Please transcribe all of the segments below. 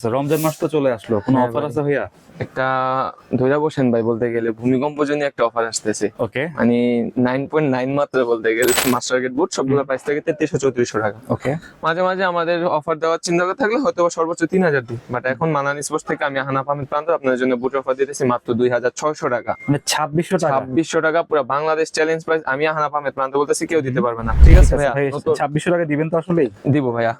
রমজান মাস তো চলে আসলো, কোনো হ্যাঁ অফার ভাই। আছে ভাইয়া? একটা ধইরা বসেন ভাই, বলতে গেলে ভূমিকম্প জন্য একটা অফার আসতেছে। ওকে মানে 9.9 মাত্র বলতে গেলে মাস্টার গেট বুট সবগুলো প্রাইস থেকে 3300-3400 টাকা। ওকে মাঝে মাঝে আমাদের অফার দেওয়ার চিন্তা করে থাকলে হয়তো বা সর্বোচ্চ 3000 দিই, বাট এখন মানানি স্পোর্টস থেকে আমি হানাফ আহমেদ প্রান্ত আপনাদের জন্য বুট অফার দিতেছি মাত্র 2600 টাকা। মানে 2600 টাকা? 2600 টাকা পুরো বাংলাদেশ চ্যালেঞ্জ প্রাইস। আমি হানাফ আহমেদ প্রান্ত বলতেছি, কেউ দিতে পারবে না। ঠিক আছে ভাইয়া, ভাই 2600 টাকা দিবেন তো আসলে? দিব ভাইয়া।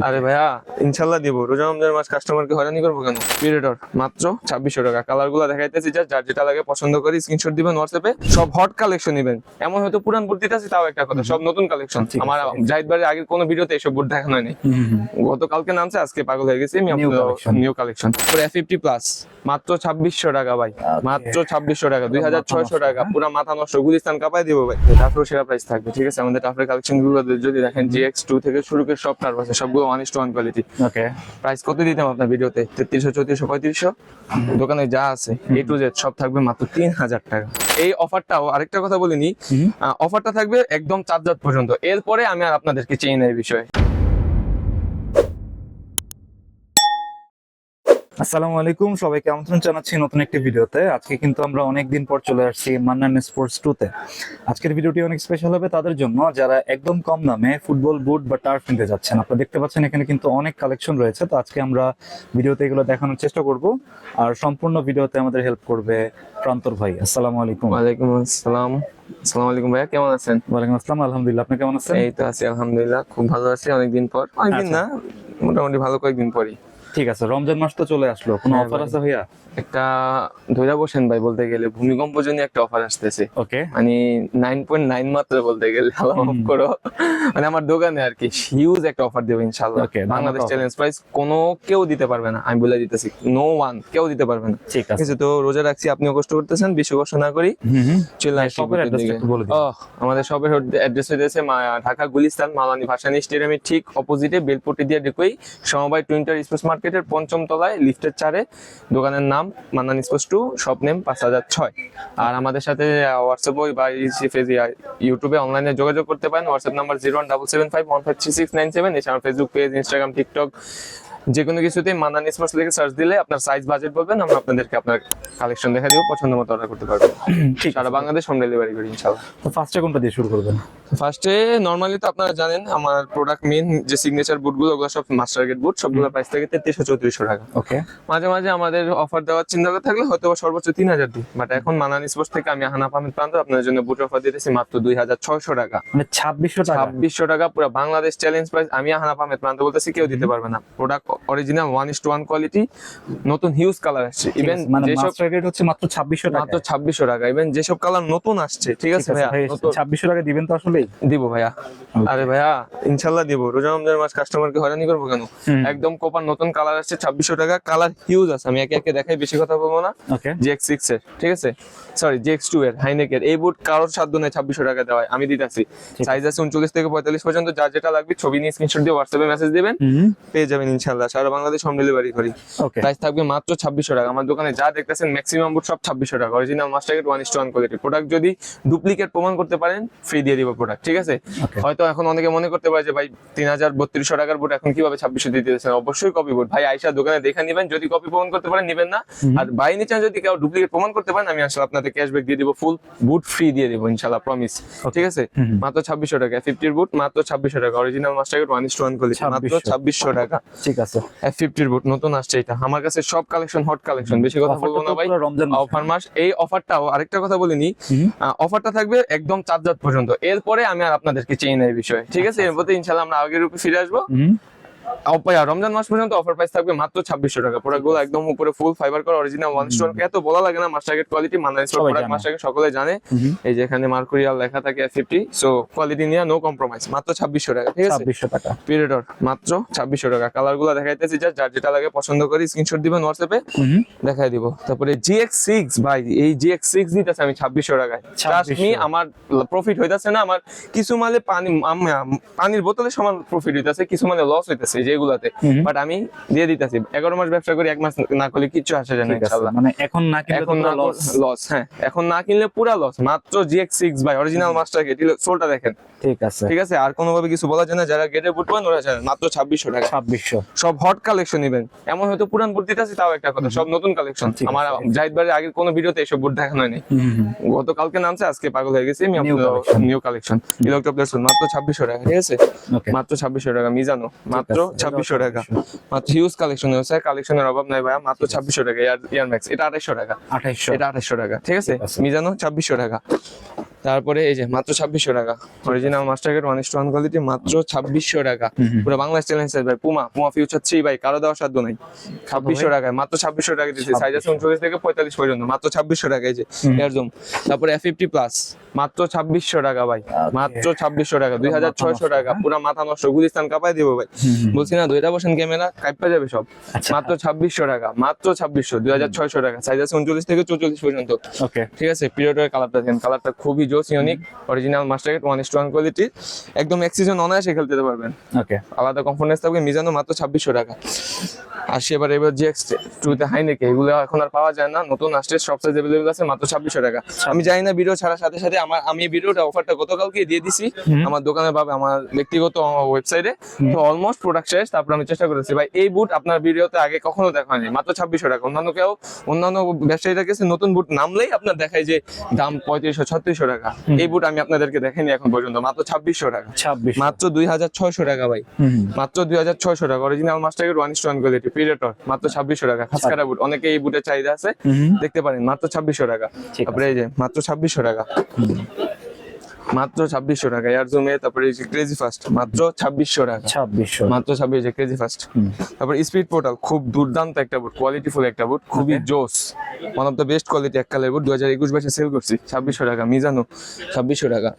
আরে ভাইয়া ইনশাল্লাহ দিব। রোজা রমজান মাস কাস্টমারকে হয়রানি করবো কেন? পিরিয়ডর মাত্র 2600 টাকা। কালার গুলো দেখাইতেছি, যার যেটা লাগে পছন্দ করি স্ক্রিনশট দিবেন হোয়াটসঅ্যাপে। সব হট কালেকশন নিবেন, এমন হয়তো পুরান বুট দিতেছি তাও একটা কথা, সব নতুন কালেকশন। আমার জাহিদ ভাইয়ের আগের কোনো ভিডিওতে এসব বুট দেখানো হয়নি। গতকালকে নামছে, আজকে পাগল হয়ে গেছি আমি। নিউ কালেকশন পুরো F50 প্লাস মাত্র 2600 টাকা ভাই, মাত্র 2600 টাকা। 2600 টাকা পুরো মাথা নষ্ট, গুলিস্তান কাপায় দিব ভাই। তারপর সেরা প্রাইস থাকবে। ঠিক আছে, আমাদের টাফের কালেকশন গুলো যদি দেখেন, GX2 থেকে শুরু করে সব টার্ফ আছে, সবগুলো 1:1 কোয়ালিটি। ওকে প্রাইস কত দিতাম আপনার ভিডিওতে? 3300, 3400, 3500। দোকানে যা আছে A to Z সব থাকবে মাত্র 3000 টাকা। এই অফারটাও আরেকটা কথা বলিনি, অফারটা থাকবে একদম 4 রাত পর্যন্ত। এরপরে আমি আর আপনাদেরকে চেয়ে নেই বিষয়। আসসালামু আলাইকুম, সবাইকে আমন্ত্রণ জানাচ্ছি নতুন একটি ভিডিওতে। আজকে কিন্তু আমরা অনেকদিন পর চলে আসছি মান্নান স্পোর্টস 2 তে। আজকের ভিডিওটি অনেক স্পেশাল হবে তাদের জন্য যারা একদম কম দামে ফুটবল বুট বা টার্ফ কিনতে যাচ্ছেন। আপনারা দেখতে পাচ্ছেন এখানে কিন্তু অনেক কালেকশন রয়েছে, তো আজকে আমরা ভিডিওতে এগুলো দেখানোর চেষ্টা করব। আর সম্পূর্ণ ভিডিওতে আমাদের হেল্প করবে প্রান্তর ভাই। আসসালামু আলাইকুম। ওয়ালাইকুম আসসালাম। আসসালামু আলাইকুম ভাইয়া, কেমন আছেন? ওয়ালাইকুম আসসালাম, আলহামদুলিল্লাহ। আপনি কেমন আছেন? এই তো আছি আলহামদুলিল্লাহ, খুব ভালো আছি। অনেকদিন পর, অনেকদিন না মোটামুটি ভালো কয়েকদিন পরই। ঠিক আছে, রমজান মাস তো চলে আসলো, কোনো হ্যাঁ অফার ভাই। আছে ভাইয়া? একটা ধইরা বসেন ভাই, বলতে গেলে ভূমিকম্প জন্য একটা অফার আসতেছে। ওকে মানে 9.9 মাত্র বলতে গেলে, আল্লাহ মাফ করো। মানে আমার দোকানে আর কি হিউজ একটা অফার দেবো ইনশাআল্লাহ। Okay, বাংলাদেশ ধামাকা চ্যালেঞ্জ প্রাইস কোনো কেউ দিতে পারবে না, আমি বলে দিতেছি, নো ওয়ান কেউ দিতে পারবে না। ঠিক আছে। তো রোজা রাখছি, আপনিও কষ্ট করতেছেন, বেশি কষ্ট না করি। চলে আসি শপের বুথের অ্যাড্রেসটা দিকে। একটু বলে দিন। আমাদের শপের অ্যাড্রেস হইতেছে ঢাকা গুলিস্তান মালানি ভাসানী স্টেডিয়ামের ঠিক অপোজিটে বেলপট্টি দিয়ে ঢুকেই সমবায় টুইন্টার স্পোর্টস মার্কেটের 5ম তলায় লিফটের 4-এ। দোকানের নাম মান্নান স্পোর্টস 2, শপ নেম 5006। আর আমাদের সাথে হোয়াটসঅ্যাপ বা ইউটিউবে অনলাইনে যোগাযোগ করতে পারেন। WhatsApp number 01775153697। এছাড়া ফেসবুক পেজ, ইনস্টাগ্রাম, টিকটক যে কোনো কিছুতেই মান্নান স্পোর্টস লিখে সার্চ দিলে আপনার সাইজ বাজেট বলবেন, আমরা আপনাদেরকে আপনার কালেকশন দেখা দিব, পছন্দ মতো অর্ডার করতে পারবেন। ঠিক সারা বাংলাদেশ হোম ডেলিভারি করি ইনশাআল্লাহ। তো ফার্স্টে কোনটা দিয়ে শুরু করবেন? ফার্স্টে নরমালি তো আপনারা জানেন আমার প্রোডাক্ট মেইন যে সিগনেচার বুটগুলো, ওগুলো সব মাস্টার গেট বুট, সবগুলো প্রাইস থেকে 3300-3400 টাকা। ওকে মাঝে মাঝে আমাদের অফার দেওয়ার চিন্তা করে থাকলে হয়তো বা সর্বোচ্চ 3000 দিই, বাট এখন মানানি স্পোর্টস থেকে আমি হানাফ আহমেদ প্রান্ত আপনাদের জন্য বুট অফার দিতেছি মাত্র 2600 টাকা। মানে 2600 টাকা? 2600 টাকা পুরো বাংলাদেশ চ্যালেঞ্জ প্রাইস। আমি হানাফ আহমেদ প্রান্ত বলতেছি, কেউ দিতে পারবে না। প্রোডাক্ট অরিজিনাল 1:1 কোয়ালিটি, নতুন হিউজ কালার আসছে। ইভেন মানে যেসব মাস্টার গ্রেড হচ্ছে মাত্র 2600 টাকা? মাত্র 2600 টাকা। ইভেন যেসব কালার নতুন আসছে, ঠিক আছে ভাইয়া, ভাই 2600 টাকা দিবেন তো আসলেই? দিব ভাইয়া। আরে ভাইয়া ইনশাল্লাহ দিব। রোজা রমজান মাস কাস্টমারকে হয়রানি করবো কেন? একদম কোপার নতুন কালার আসছে 2600 টাকা। কালার হিউজ আছে, আমি একে একে দেখাই, বেশি কথা বলবো না। ওকে GX6 এর, ঠিক আছে, সরি GX2 এর হাইনেকের এই বুট কারোর সাধ্য নেই 2600 টাকা দেওয়া, আমি দিতেছি। সাইজ আছে 39 থেকে 45 পর্যন্ত, যার যেটা লাগবে ছবি নিয়ে স্ক্রিনশট দিয়ে হোয়াটসঅ্যাপে মেসেজ দিবেন, পেয়ে যাবেন ইনশাআল্লাহ। সারা বাংলাদেশ হোম ডেলিভারি করি। ওকে প্রাইস থাকবে মাত্র 2600 টাকা। আমার দোকানে যা দেখতেছেন ম্যাক্সিমাম বুট সব 2600 টাকা। Original master gate 1:1 quality. Product যদি ডুপ্লিকেট প্রমাণ করতে পারেন, ফ্রি দিয়ে দিব প্রোডাক্ট, ঠিক আছে? হয়তো এখন অনেকে মনে করতে পারে যে ভাই 3200 টাকার বুট এখন কিভাবে 2600 দিয়ে দিতেছেন। অবশ্যই কপি বুট ভাই, আইসা দোকানে দেখে নেবেন, যদি কপি প্রমাণ করতে পারেন নেবেন না। আর বাই নিচান যদি কেউ ডুপ্লিকেট প্রমাণ করতে পারেন, আমি আসলে আপনাদের ক্যাশব্যাক দিয়ে দিব, ফুল বুট ফ্রি দিয়ে দিব ইনশাআল্লাহ, প্রমিস। ঠিক আছে, মাত্র 2600 টাকা। F50 এর বুট মাত্র 2600 টাকা। অরিজিনাল মাস্টার গেট 1:1 কোয়ালিটি, মাত্র 2600 টাকা। ঠিক আছে, F50 এর বুট নতুন আসছে, এটা আমার কাছে সব কালেকশন হট কালেকশন, বেশি কথা বলবো না ভাই। অফার মাস, এই অফারটাও আরেকটা কথা বলিনি, অফারটা থাকবে একদম 4 রাত পর্যন্ত। এরপরে আমি আর আপনাদেরকে চেয়ে নেই বিষয়, ঠিক আছে? এর প্রতি ইনশাআল্লাহ আমরা আগের রূপে ফিরে আসবো। রমজান মাস পর্যন্ত অফার প্রাইস থাকবে মাত্র 2600 টাকা। প্রোডাক্টগুলো একদম উপরে ফুল ফাইবার করা অরিজিনাল 1:1, এত বলা লাগে না, master gate quality, Mannan sports product master gate সকলে জানে। এই যে এখানে মার্কুরিয়াল লেখা থাকে F50, সো কোয়ালিটি নিয়ে নো কম্প্রোমাইজ, মাত্র 2600 টাকা। ঠিক আছে, 2600 টাকা পিরিয়ডর মাত্র 2600 টাকা। কালারগুলো দেখাইতেছি, যার যেটা লাগে পছন্দ করি স্ক্রিনশট দিবেন হোয়াটসঅ্যাপে, দেখাই দিব। তারপরে GX6 ভাই, এই GX6 দিতেছে আমি 2600 টাকায়। ট্রাস্ট মি, আমার প্রফিট হইতাছে না। আমার কিছু মালে পানির বোতলে সমান প্রফিট হইতাছে, কিছু মালে লস হইতাছে যেগুলাতে, বাট আমি দিয়ে দিতেছি। 11 মাস ব্যবসা করি, 1 মাস না করলে কিচ্ছু আসে যায় না ইনশাআল্লাহ। মানে এখন না কিনলে এখন না লস, হ্যাঁ এখন না কিনলে পুরা লস। মাত্র GX6 ভাই, অরিজিনাল মাস্টার গেট, সোলটা দেখেন, ঠিক আছে। ঠিক আছে, আর কোনোভাবে কিছু বলা যায় না। যারা গেটের বুট পান ওরা জানেন মাত্র 2600 টাকা। 2600। সব হট কালেকশন নেবেন, এমন হয়তো পুরান বুট দিতেছি তাও একটা কথা, সব নতুন কালেকশন। ঠিক আছে। আমার জাহিদ ভাইয়ের আগের কোনো ভিডিওতে এসব বুট দেখানো হয়নি, গতকালকে নামছে, আজকে পাগল হয়ে গেছি আমি। New collection। নিউ কালেকশন ইলেকট্রোপ্লেটস মাত্র 2600 টাকা। ঠিক আছে, ওকে, মাত্র 2600 টাকা। মিজানো মাত্র আছে, 2600 টাকা। মাত্র হিউজ কালেকশন হয়েছে, কালেকশনের অভাব নাই ভাইয়া। মাত্র 2600 টাকা। ইয়ার ম্যাক্স এটা 2800 টাকা। 2800। এটা 2800 টাকা। ঠিক আছে, ঠিক আছে। মিজানো 2600 টাকা। তারপরে এই যে মাত্র 2600 টাকা অরিজিনাল মাস্টারগেট 1:1 কোয়ালিটি, মাত্র 2600 টাকা। পুরো বাংলাদেশ চ্যালেঞ্জ ভাই। পুমা ফিউচার 3 ভাই, কারো দেওয়ার সাধ্য নাই। 2600 টাকায় মাত্র 2600 টাকা দিচ্ছি। সাইজ আছে 39 থেকে 45 পর্যন্ত, মাত্র 2600 টাকা। এই যে এয়ারজুম, তারপরে F50 প্লাস মাত্র 2600 টাকা ভাই, মাত্র 2600 টাকা। 2600 টাকা, পুরো মাথা নষ্ট, গুলিস্তান কাঁপায় দিব ভাই। বলছি না, দুইটা বসেন ক্যামেরা কাঁপা যাবে সব। মাত্র 2600 টাকা, মাত্র 2600। 2600 টাকা, সাইজ আছে 39 থেকে 44 পর্যন্ত। ওকে, ঠিক আছে, পিরিয়ডের কালারটা দেখেন, কালারটা খুবই জোস, ইউনিক, অরিজিনাল মাস্টারগেট 1:1 কোয়ালিটি। একদম এক সিজন অনায়াসে খেলতে পারবেন, ওকে। আলাদা কনফিডেন্স থাকবে। মিজানো মাত্র 2600 টাকা। আসি এবার GX2 তে হাইনেকে, এগুলো এখন আর পাওয়া যায় না, নতুন আসছে, সব সাইজ अवेलेबल আছে, মাত্র 2600 টাকা। আমি জানি না ভিডিও ছাড়ার সাথে সাথে আমি ভিডিওটা অফারটা গতকালকে দিয়ে দিছি আমার দোকানে পাবে, আমার ব্যক্তিগত ওয়েবসাইটে। তো অলমোস্ট প্রোডাক্ট শেষ, তারপর আমি চেষ্টা করেছি ভাই এই বুট আপনার ভিডিওতে আগে কখনো দেখা হয়নি, মাত্র 2600 টাকা। অন্যান্য ব্যবসায়ীরা কাছে নতুন বুট নামলেই আপনার দেখায় যে দাম 3500-3600 টাকা। এই বুট আমি আপনাদেরকে দেখাইনি এখন পর্যন্ত, মাত্র 2600 টাকা। 2600। মাত্র 2600 টাকা ভাই, মাত্র 2600 টাকা। অরিজিনাল মাস্টারগেট 1:1 কোয়ালিটি প্রিডেটর, মাত্র 2600 টাকা। খাসকাটা বুট, অনেকে এই বুটের চাহিদা আছে, দেখতে পারেন, মাত্র 2600 টাকা। তারপরে এই যে মাত্র 2600 টাকা, মাত্র 2600 টাকা। এয়ারজুমে, তারপরে এই যে ক্রেজি ফাস্ট, মাত্র 2600 টাকা। 2600। মাত্র 26 যে ক্রেজি ফাস্ট। তারপর স্পিড পোর্টাল, খুব দুর্দান্ত একটা বুট, কোয়ালিটিফুল একটা বুট, খুবই জোস, one of the best quality এক কালার বুট। 2021-22 সেল করছি, 2600 টাকা। মিজানো 2600 টাকা,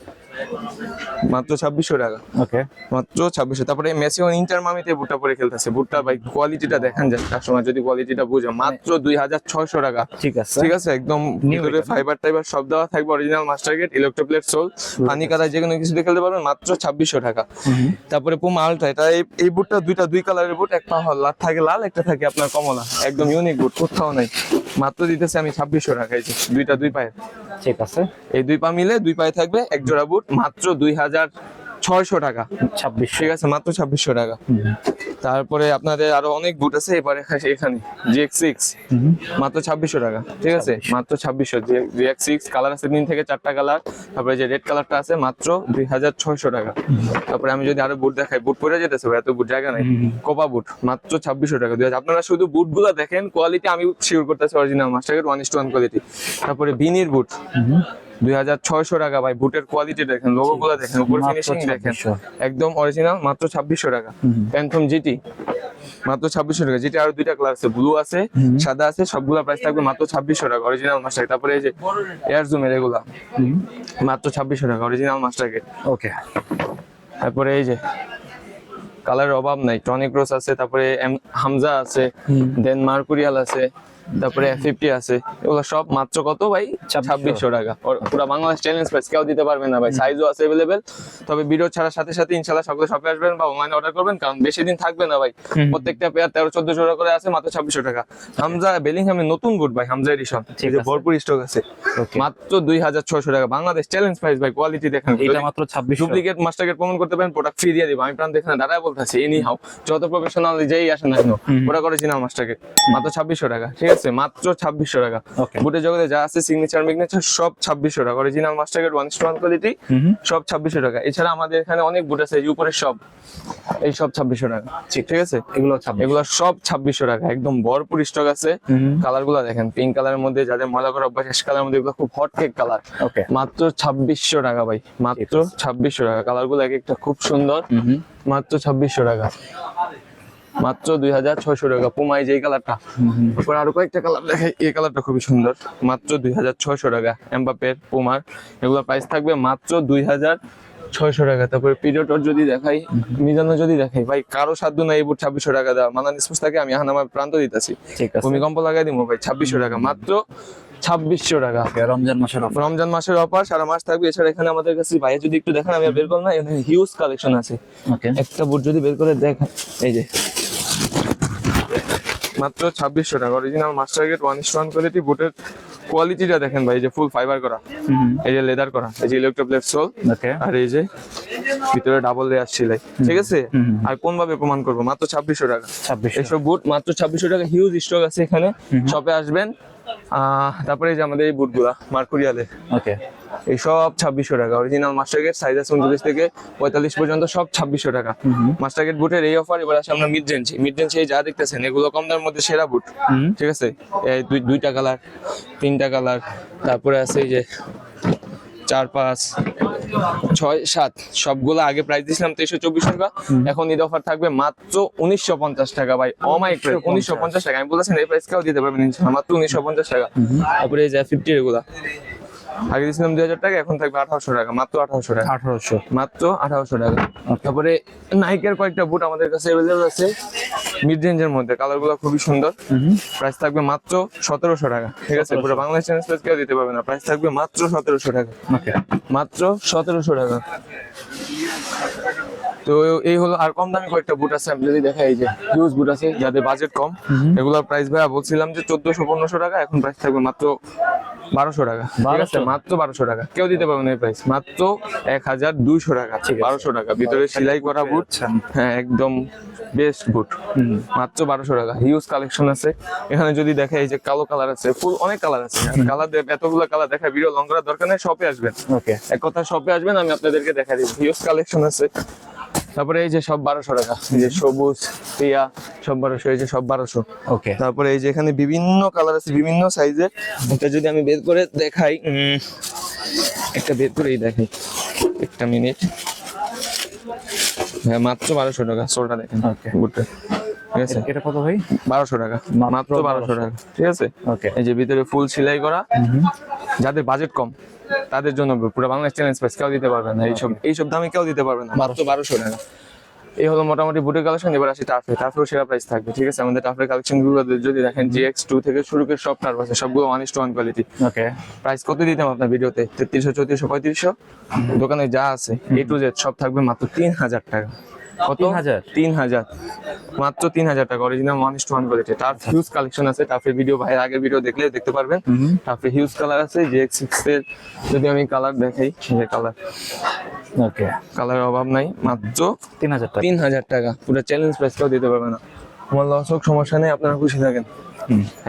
মাত্র 2600 টাকা। ওকে, মাত্র 2600। তারপরে মেসিওন ইন্টার মামিতে বুটটা পরে খেলতেছে, বুটটা ভাই কোয়ালিটিটা দেখেন যায়, কাস্টমার যদি কোয়ালিটিটা বুঝে, মাত্র 2600 টাকা। ঠিক আছে, ঠিক আছে, একদম ভিতরে ফাইবার টাইবার সব দেওয়া থাকবে, অরিজিনাল মাস্টারগেট, ইলেকট্রোপ্লেট সোল, পানি কাদা যে কোনো কিছু দিয়ে খেলতে পারবেন, মাত্র 2600 টাকা। তারপরে পুমা আলট্রা, এটা এই বুটটা দুই কালারের বুট, একটা লাল থাকে, লাল একটা থাকে আপনার কমলা, একদম ইউনিক বুট, কোথাও নাই। মাত্র দিতেছে আমি 2600 টাকা। এই যে দুই পায়ের, ঠিক আছে। এই দুই পা মিলে দুই পায়ে থাকবে এক জোড়া বুট, মাত্র 2600 টাকা। 2600। ঠিক আছে, মাত্র 2600 টাকা। তারপরে আপনাদের আরো অনেক বুট আছে এবারে এখানে GX6, মাত্র 2600 টাকা। ঠিক আছে, মাত্র 2600। GX6 কালার আছে 3 থেকে 4টা কালার। তারপরে যে রেড কালারটা আছে, মাত্র 2600 টাকা। তারপরে আমি যদি আরো বুট দেখাই, বুট পরে যেতেছে এত বুট জায়গা নাই। কোপা বুট, মাত্র 2600 টাকা। আপনারা শুধু বুট গুলা দেখেন, কোয়ালিটি আমি শিওর করতেছি অরিজিনাল মাস্টারগেট 1:1 কোয়ালিটি। তারপরে বিনির বুট, 2600 টাকা ভাই। বুটের কোয়ালিটি দেখেন, লোগো গুলো দেখেন, উপর ফিনিশিং দেখেন, একদম অরিজিনাল, মাত্র 2600 টাকা। প্যান্থম GT, মাত্র 2600 টাকা। যেটা আরো দুইটা কালার আছে, ব্লু আছে, সাদা আছে, সবগুলা প্রাইস থাকবে মাত্র 2600 টাকা, অরিজিনাল মাস্টার। তারপরে এই যে এয়ারজুমের এগুলা, মাত্র 2600 টাকা, অরিজিনাল মাস্টারগেট। ওকে, তারপরে এই যে কালারের অভাব নাই, টনিক রোজ আছে, তারপরে হামজা আছে, দেন মার্কুরিয়াল আছে, তারপরে F50 আছে, এগুলো সব মাত্র কত ভাই? 2600 টাকা। পুরো বাংলাদেশ চ্যালেঞ্জ প্রাইস, কেউ দিতে পারবে না ভাই। সাইজও আছে अवेलेबल। তবে ভিডিও ছাড়ার সাথে সাথে ইনশাআল্লাহ সকলে শপে আসবেন বা অনলাইনে অর্ডার করবেন, কারণ বেশি দিন থাকবে না ভাই। প্রত্যেকটা পেয়ার 13-14 জোড়া করে আছে, মাত্র 2600 টাকা। হামজা বেলিংহামের নতুন বুট ভাই, হামজা এডিশন, এই যে ভরপুর স্টক আছে, মাত্র 2600 টাকা। বাংলাদেশ চ্যালেঞ্জ প্রাইস ভাই, কোয়ালিটি দেখেন। এটা মাত্র 2600। ডুপ্লিকেট মাস্টারগেট প্রমাণ করতে পারেন, প্রোডাক্ট ফ্রি দিয়ে দিব। আমি প্রাণ দেখেন দাঁড়ায় বলতেছি, এনি হাউ যত প্রফেশনাল যেই আসেন না কেন, প্রোডাক্ট অরিজিনাল মাস্টারগেট, মাত্র 2600 টাকা। ঠিক আছে, মাত্র 2600 টাকা। বুটের জগতে যা আছে, সিগনেচার মিগনেচার সব 2600 টাকা। অরিজিনাল মাস্টারগেট 1:1 কোয়ালিটি, সব 2600 টাকা। এছাড়া আমাদের এখানে অনেক বুট আছে, এই উপরের সব, এই সব 2600 টাকা। ঠিক আছে, এগুলো সব 2600 টাকা, একদম ভরপুর স্টক আছে। কালার গুলা দেখেন, পিঙ্ক কালারের মধ্যে যাদের মজা করা অভ্যাস, শেষ কালারের মধ্যে এগুলো খুব হট কেক কালার, মাত্র 2600 টাকা ভাই, মাত্র 2600 টাকা। কালার গুলো এক একটা খুব সুন্দর, মাত্র 2600 টাকা, মাত্র 2600 টাকা। পুমাই যেই কালারটা, তারপর আরো কয়েকটা কালার দেখাই, এই কালারটা খুবই সুন্দর, মাত্র 2600 টাকা। এমবাপের, পুমার, এগুলো প্রাইস থাকবে মাত্র 2600 টাকা। তারপরে পিরিয়ডর যদি দেখাই, মিজানো যদি দেখাই ভাই, কারো সাধ্য নাই এই বুট 2600 টাকা দেওয়া। মানান স্পোর্টস থেকে আমি এখন আমার প্রান্ত দিতেছি, ভূমিকম্প লাগাই দিব ভাই, 2600 টাকা, মাত্র 2600 টাকা। রমজান মাসের অফার সারা মাস থাকবে। এছাড়া এখানে আমাদের কাছে ভাইয়া যদি একটু দেখেন, আমি বের করলাম না, এখানে হিউজ কালেকশন আছে। একটা বুট যদি বের করে দেখেন, এই যে মাত্র 2600 টাকা। Original master gate 1:1 quality. বুটের কোয়ালিটিটা দেখেন ভাই, এই যে ফুল ফাইবার করা, এই যে লেদার করা, এই যে ইলেকট্রোপ্লেট সোল, ওকে আর এই যে ভিতরে ডাবল লেয়ার সেলাই, ঠিক আছে। আর কোন ভাবে প্রমাণ করবো, মাত্র 2600 টাকা। 26 এসব বুট মাত্র 2600 টাকা, হিউজ স্টক আছে এখানে, শপে আসবেন। তারপরে এই যে আমাদের এই বুটগুলা মার্কুরিয়ালের, ওকে এই সব 2600 টাকা। অরিজিনাল মাস্টার গেট, সাইজ আছে 39 থেকে 45 পর্যন্ত, সব 2600 টাকা। মাস্টার গেট বুটের এই অফার। এবার আসে আমরা মিড রেঞ্জ যা দেখতেছেন এগুলো কম দামের মধ্যে সেরা বুট, ঠিক আছে। এই দুইটা কালার, তিনটা কালার, তারপরে আছে এই যে 4, 5, 6, 7, সবগুলো আগে প্রাইস দিছিলাম 2324 টাকা, এখন ঈদ অফার থাকবে মাত্র 1950 টাকা ভাই। অমাইক প্রাইস 1950 টাকা। আমি বলেছেন এই প্রাইস কেউ দিতে পারবেন ইনশাআল্লাহ, মাত্র 1950 টাকা। তারপরে এই যে 50 এগুলা আগে দিয়েছিলাম 2000 টাকা, এখন থাকবে 1800 টাকা, মাত্র 1800 টাকা, 1800 মাত্র 1800 টাকা। তারপরে নাইকের কয়েকটা বুট আমাদের কাছে अवेलेबल আছে মিড রেঞ্জের মধ্যে, কালারগুলো খুবই সুন্দর। প্রাইস থাকবে মাত্র 1700 টাকা, ঠিক আছে। পুরো বাংলাদেশ চ্যানেল প্রাইস কেউ দিতে পারবে না, প্রাইস থাকবে মাত্র 1700 টাকা, ওকে মাত্র 1700 টাকা। তো এই হলো। আর কম দামি কয়েকটা বুট আছে, আমি যদি দেখাই, এই যে হিউজ বুট আছে যাদের বাজেট কম, এগুলোর প্রাইস ভাইয়া বলছিলাম যে 1400-1500 টাকা, এখন প্রাইস থাকবে মাত্র 1200 টাকা, ঠিক আছে। মাত্র 1200 টাকা, কেউ দিতে পারবে না এই প্রাইস, মাত্র 1200 টাকা, 1200 টাকা। ভিতরে সেলাই করা বুট, হ্যাঁ একদম বেস্ট বুট, মাত্র 1200 টাকা। হিউজ কালেকশন আছে এখানে। যদি দেখে এই যে কালো কালার আছে, ফুল অনেক কালার আছে, কালার এতগুলো কালার দেখা ভিডিও লং করার দরকার নেই, শপে আসবেন। ওকে এক কথা, শপে আসবেন, আমি আপনাদেরকে দেখা দিব। হিউজ কালেকশন আছে। তারপরে এই যে সব 1200 টাকা, এই যে সবুজ, টিয়া, সব 1200, এই যে সব 1200। ওকে তারপরে এই যে এখানে বিভিন্ন কালার আছে, বিভিন্ন সাইজের। এটা যদি আমি বের করে দেখাই, একটা বের করেই দেখাই, একটা মিনিট। হ্যাঁ, মাত্র 1200 টাকা। সোলটা দেখেন, ওকে বুটটা, ঠিক আছে। এটা কত ভাই? 1200 টাকা, মাত্র 1200 টাকা, ঠিক আছে। ওকে এই যে ভিতরে ফুল সেলাই করা, যাদের বাজেট কম তাদের জন্য পুরো বাংলাদেশ চ্যালেঞ্জ প্রাইস কেউ দিতে পারবে না, এইসব দামে কেউ দিতে পারবে না, মাত্র 1200 টাকা। এই হলো মোটামুটি বুটের কালেকশন। এবার আসি টার্ফেও সেরা প্রাইস থাকবে, ঠিক আছে। আমাদের টার্ফের কালেকশন গুলো যদি দেখেন, GX2 থেকে শুরু করে সব টার্ফ আছে, সবগুলো 1:1 কোয়ালিটি। ওকে প্রাইস কত দিতাম আপনার ভিডিওতে? 3300, 3400, 3500। দোকানে যা আছে A to Z সব থাকবে মাত্র 3000 টাকা। কত? 3000, মাত্র 3000 টাকা। Original 1:1 quality. Turf huge collection আছে। টার্ফের ভিডিও ভাইয়ের আগের ভিডিও দেখলে দেখতে পারবেন। টার্ফে হিউজ কালার আছে। GX6 এর যদি আমি কালার দেখাই, এই কালার, ওকে কালারের অভাব নাই, মাত্র 3000 টাকা। 3000 টাকা। পুরো চ্যালেঞ্জ প্রাইস কেউ দিতে পারবে না। আমার লস হোক সমস্যা নেই, আপনারা খুশি থাকেন।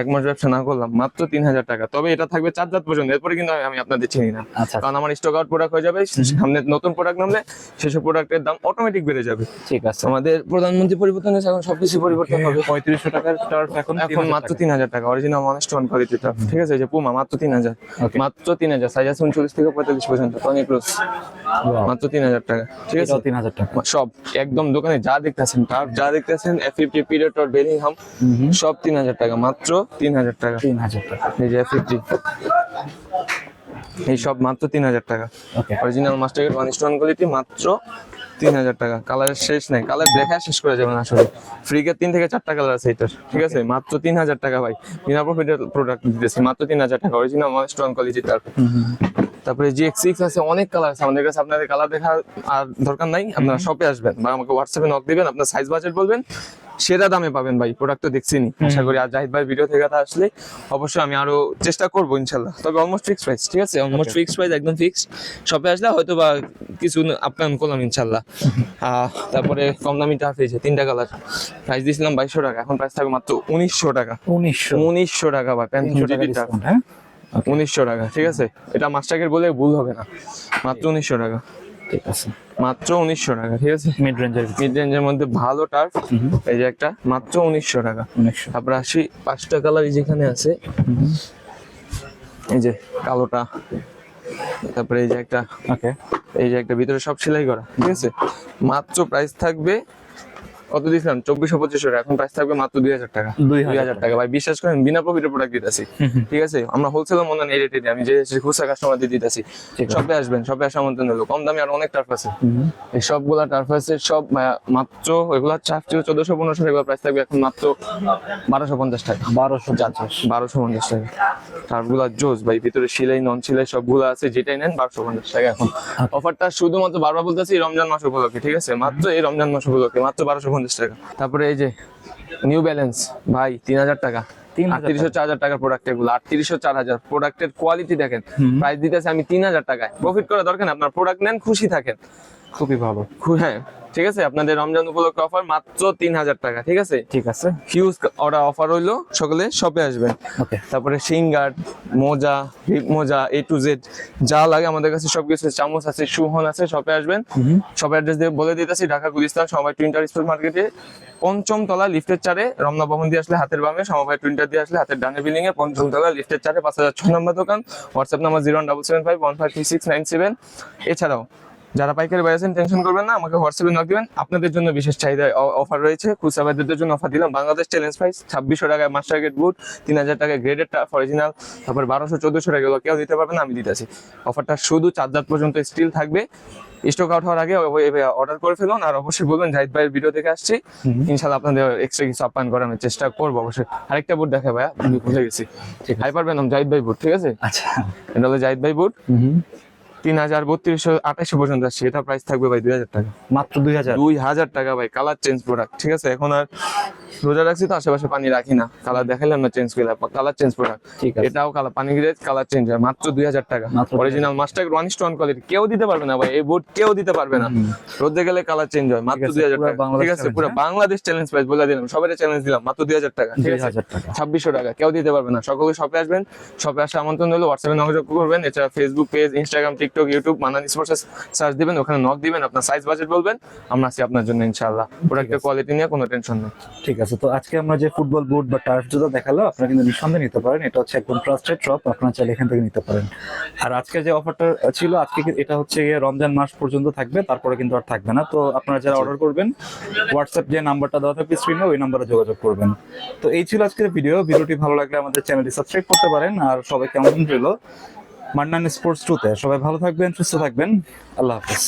এক মাস ব্যবসা না করলাম, মাত্র 3000 টাকা। তবে এটা থাকবে 4 রাত পর্যন্ত, এরপরে কিন্তু আমি আপনাদের চিনি না, আচ্ছা কারণ আমার স্টক আউট প্রোডাক্ট হয়ে যাবে। সামনে নতুন প্রোডাক্ট নামলে সেসব প্রোডাক্টের দাম অটোমেটিক বেড়ে যাবে। ঠিক আছে। আমাদের প্রধানমন্ত্রী পরিবর্তন হয়েছে, এখন সবকিছু পরিবর্তন হবে। 3500 টাকার টার্ফ এখন মাত্র 3000 টাকা। অরিজিনাল 1:1 কোয়ালিটি টার্ফ, ঠিক আছে। এই যে পুমা, মাত্র 3000, মাত্র 3000। সাইজ আছে 39 থেকে 45 পর্যন্ত, অনেক ক্লোজ, মাত্র 3000 টাকা, ঠিক আছে। 3000 টাকা। সব একদম দোকানে যা দেখতেছেন, টার্ফ যা দেখতেছেন, F50, পিরেটর, বেলিংহাম, সব 3000 টাকা, মাত্র 3000 টাকা। 3000 টাকা। এই যে F50, এই সব মাত্র 3000 টাকা। Okay original master gate 1:1 quality, মাত্র 3000 টাকা। কালারের শেষ নাই, কালার দেখা শেষ করে যাবেন আসলে। ফ্রিকে 3 থেকে 4টা কালার আছে এটার, ঠিক আছে। মাত্র 3000 টাকা ভাই, বিনা প্রফিটের প্রোডাক্ট দিতেছি, মাত্র 3000 টাকা। অরিজিনাল 1:1 কোয়ালিটি টার। তারপরে GX6 আছে, অনেক কালার আছে আমাদের কাছে। আপনাদের কালার দেখার আর দরকার নাই, আপনারা শপে আসবেন বা আমাকে হোয়াটসঅ্যাপে নক দিবেন, আপনার সাইজ বাজেট বলবেন, সেরা দামে পাবেন ভাই। প্রোডাক্ট তো দেখছিনি, আশা করি। আর জাহিদ ভাই ভিডিও থেকে আসলে অবশ্যই আমি আরো চেষ্টা করবো ইনশাল্লাহ। তবে অলমোস্ট ফিক্সড প্রাইস, ঠিক আছে। অলমোস্ট ফিক্সড প্রাইস, একদম ফিক্সড। শপে আসলে হয়তো বা কিছু আপ্যায়ন করলাম ইনশাল্লাহ। তারপরে কম দামি টার্ফ হয়েছে, 3টা কালার। প্রাইস দিয়েছিলাম 2200 টাকা, এখন প্রাইস থাকবে মাত্র 1900 টাকা। 1900 টাকা ভাই, 300 টাকা ডিসকাউন্ট, হ্যাঁ 1900 টাকা, ঠিক আছে। এটা মাস্টারকের বলে ভুল হবে না, মাত্র 1900 টাকা, ঠিক আছে। মাত্র 1900 টাকা, ঠিক আছে। মিড রেঞ্জের মধ্যে ভালো টার্ফ, এই যে একটা, মাত্র 1900 টাকা। 1900। তারপরে আসি 5টা কালার যেখানে আছে, এই যে কালোটা, তারপরে এই যে একটা, ওকে এই যে একটা ভিতরে সব সেলাই করা, ঠিক আছে। মাত্র প্রাইস থাকবে কত দিয়েছিলাম, 2400-2500 টাকা, এখন প্রাইস থাকবে মাত্র 2000 টাকা। 2000 টাকা ভাই, বিশ্বাস করেন, বিনা প্রফিটের প্রোডাক্ট দিতেছি, ঠিক আছে। আমরা হোলসেলের মনে এই রেটে দিই, আমি যে খুচরা কাস্টমারদের দিতেছি। শপে আসবেন, শপে আসা আমন্ত্রণ হলো। কম দামে আর অনেক টার্ফ আছে, এই সবগুলা টার্ফ আছে, সব মাত্র এগুলা টার্ফ ছিল 1400-1500 টাকা, প্রাইস থাকবে এখন মাত্র 1250 টাকা। 1250 টাকা। টার্ফগুলা জোস ভাই, ভিতরে সেলাই নন সেলাই সবগুলো আছে, যেটাই নেন 1250 টাকা। এখন অফারটা শুধুমাত্র বারবার বলতেছি, রমজান মাস উপলক্ষে, ঠিক আছে। মাত্র এই রমজান মাস উপলক্ষে, মাত্র 1250 টাকা। তারপরে এই যে নিউ ব্যালেন্স ভাই 3000 টাকা, 3000 3800 4000 টাকার প্রোডাক্ট এগুলো, 3800 4000 প্রোডাক্টের কোয়ালিটি দেখেন, প্রাইস দিতেছে আমি 3000 টাকায়। প্রফিট করা দরকার না, আপনার প্রোডাক্ট নেন, খুশি থাকেন। খুবই ভালো। হ্যাঁ ঠিক আছে, আপনাদের রমজান উপলক্ষে অফার মাত্র 3000 টাকা, ঠিক আছে? ঠিক আছে, হিউজ অফার হইলো, সকলে শপে আসবেন। ওকে। তারপরে শিং গার্ড, মোজা, হিপ মোজা, A to Z যা লাগে আমাদের কাছে সবকিছু, চামচ আছে, সুহন আছে, শপে আসবেন। শপের অ্যাড্রেস দিয়ে বলে দিতেছি, ঢাকা গুলিস্তান সমবায় টুইন্টার স্পোর্ট মার্কেটে 5ম তলা লিফটের 4-এ, রমনা ভবন দিয়ে আসলে হাতের বামে, সমবায় টুইন্টার দিয়ে আসলে হাতের ডানে বিল্ডিং এ 5ম তলা লিফটের 4-এ 5006 নম্বর দোকান। WhatsApp number 01775153697। এছাড়াও যারা পাইকারি বাই আছেন টেনশন করবেন না, আমাকে হোয়াটসঅ্যাপে নক দিবেন। আপনাদের জন্য বিশেষ চাহিদা অফার রয়েছে, খুচরা ভাইদের জন্য অফার দিলাম। বাংলাদেশ চ্যালেঞ্জ প্রাইস 2600 টাকায় মাস্টার গ্রেড বুট, 3000 টাকায় গ্রেডেড টাফ অরিজিনাল, তারপর 1200-1400 টাকা এগুলো কেউ দিতে পারবে না, আমি দিতেছি। অফারটা শুধু 4 রাত পর্যন্ত স্টিল থাকবে। স্টক আউট হওয়ার আগে অর্ডার করে ফেলুন, আর অবশ্যই বলবেন জাহিদ ভাইয়ের ভিডিও থেকে আসছি। ইনশাআল্লাহ আপনাদের এক্সট্রা কিছু আপ্যায়ন করানোর চেষ্টা করবো অবশ্যই। আরেকটা বুট দেখে ভাইয়া, আমি ভুলে গেছি, হাইপার ভেনম জাহিদ ভাই বুট, ঠিক আছে? আচ্ছা, এটা হলো জাহিদ ভাই বুট, 3000-3200-2800 পর্যন্ত আসছে। এটা প্রাইস থাকবে ভাই 2000 টাকা, মাত্র 2000। 2000 টাকা ভাই। কালার চেঞ্জ প্রোডাক্ট, ঠিক আছে? এখন আর রোজা রাখছি তো আশেপাশে পানি রাখি না, কালার দেখাইলাম না, চেঞ্জ করলাম, কালার চেঞ্জ প্রোডাক্ট। ঠিক আছে, এটাও কালার পানি গিয়ে কালার চেঞ্জ হয়, মাত্র 2000 টাকা। মাত্র 2000 অরিজিনাল মাস্টার 1:1 কোয়ালিটি, কেউ দিতে পারবে না ভাই, এই বোর্ড কেউ দিতে পারবে না। রোদে গেলে কালার চেঞ্জ হয়, মাত্র ঠিক আছে, 2000 পুরো টাকা, বাংলাদেশ ঠিক আছে? challenge, পুরো হ্যাঁ? বাংলাদেশ চ্যালেঞ্জ প্রাইস বলে দিলাম, সবাই চ্যালেঞ্জ দিলাম, মাত্র 2000 টাকা, ঠিক আছে? 2000 টাকা। 2600 টাকা, কেউ দিতে পারবে না। সকলে শপে আসবেন, শপে আসে আমন্ত্রণ হলো। হোয়াটসঅ্যাপে যোগাযোগ করবেন। এছাড়া Facebook page, Instagram, TikTok, YouTube Mannan sports search দিবেন, ওখানে নক দিবেন, আপনার সাইজ বাজেট বলবেন, আমরা আছি আপনার জন্য ইনশাআল্লাহ। প্রোডাক্টের কোয়ালিটি নিয়ে কোনো টেনশন নেই। ঠিক আছে, তো আজকে আমরা যে ফুটবল বুট বা টার্ফ জুতা দেখালো, আপনারা কিন্তু নিঃসন্দেহে নিতে পারেন। এটা হচ্ছে একদম ট্রাস্টেড শপ, আপনারা চাইলে এখান থেকে নিতে পারেন। আর আজকে যে অফারটা ছিল, আজকে এটা হচ্ছে গিয়ে রমজান মাস পর্যন্ত থাকবে, তারপরে কিন্তু আর থাকবে না। তো আপনারা যারা অর্ডার করবেন, হোয়াটসঅ্যাপ যে নাম্বারটা দেওয়া থাকবে স্ক্রিনে, ওই নাম্বারে যোগাযোগ করবেন। তো এই ছিল আজকের ভিডিওটি ভালো লাগলে আমাদের চ্যানেলটি সাবস্ক্রাইব করতে পারেন। আর সবাইকে আমন্ত্রণ রইল মান্নান স্পোর্টস 2-তে। সবাই ভালো থাকবেন, সুস্থ থাকবেন, আল্লাহ হাফেজ।